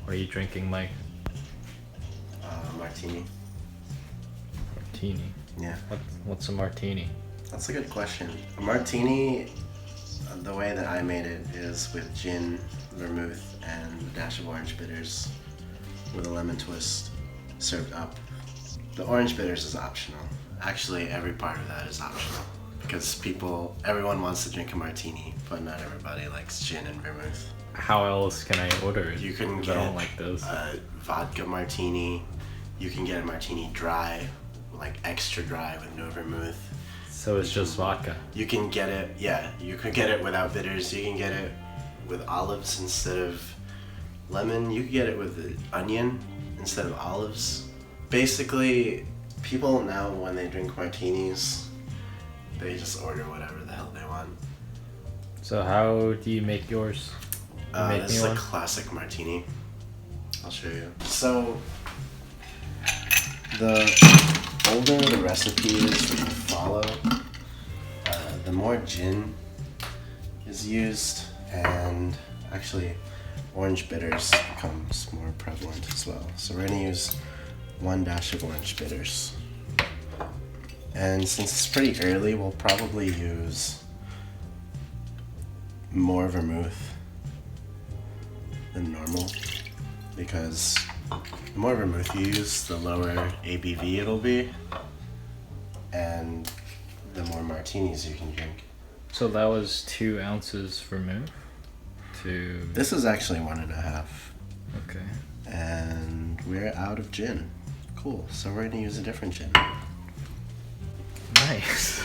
What are you drinking, Mike? Martini. Martini. Yeah. What's a martini? That's a good question. A martini, the way that I made it is with gin, vermouth, and a dash of orange bitters with a lemon twist served up. The orange bitters is optional. Actually, every part of that is optional because everyone wants to drink a martini, but not everybody likes gin and vermouth. How else can I order it? You can I get don't like those. a vodka martini. You can get a martini dry, like extra dry with no vermouth. So it's just vodka. You can get it, yeah, you can get it without bitters. You can get it with olives instead of lemon. You can get it with the onion instead of olives. Basically, people now, when they drink martinis, they just order whatever the hell they want. So how do you make yours? This is a classic martini. I'll show you. So, the older the recipe is that you follow, the more gin is used, and actually orange bitters becomes more prevalent as well. So we're gonna use 1 dash of orange bitters. And since it's pretty early, we'll probably use more vermouth than normal, because the more vermouth you use, the lower ABV it'll be, and the more martinis you can drink. So that was 2 ounces vermouth. This is actually 1.5. Okay. And we're out of gin. Cool. So we're gonna use a different gin. Nice.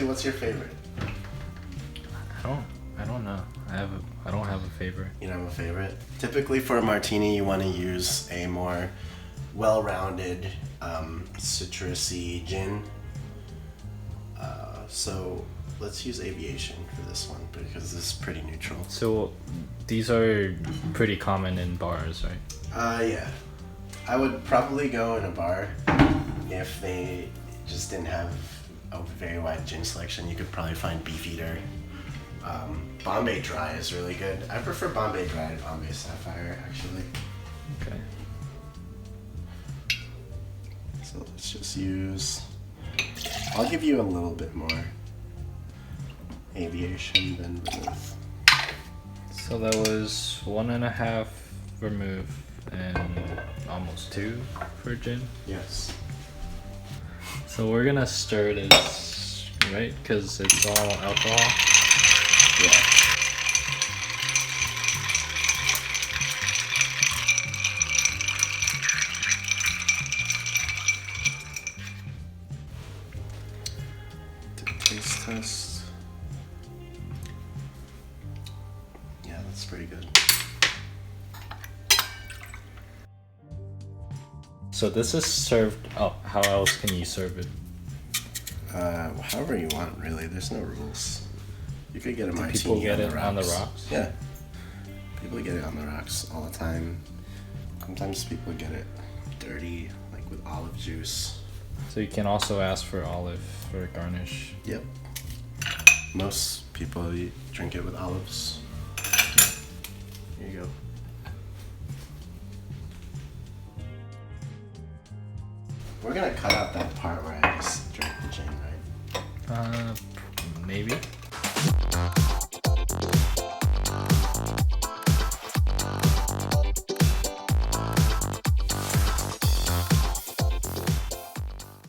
What's your favorite? I don't know. I don't have a favorite. You don't have a favorite? Typically for a martini, you want to use a more well-rounded, citrusy gin. So let's use Aviation for this one because this is pretty neutral. So these are pretty common in bars, right? Yeah. I would probably go in a bar if they just didn't have a very wide gin selection. You could probably find Beefeater. Bombay Dry is really good. I prefer Bombay Dry to Bombay Sapphire, actually. Okay. So let's just use... I'll give you a little bit more Aviation than vermouth. So that was 1.5 vermouth and almost 2 for gin. Yes. So we're gonna stir this, right? Because it's all alcohol. Yeah. Taste test. Yeah, that's pretty good. So this is served. Oh, how else can you serve it? However you want, really. There's no rules. You could get a martini People get it on on the rocks? Yeah. People get it on the rocks all the time. Sometimes people get it dirty, like with olive juice. So you can also ask for olive for garnish. Yep. Most people drink it with olives. Here you go. We're gonna cut out that part where I just drank the gin, right? Maybe.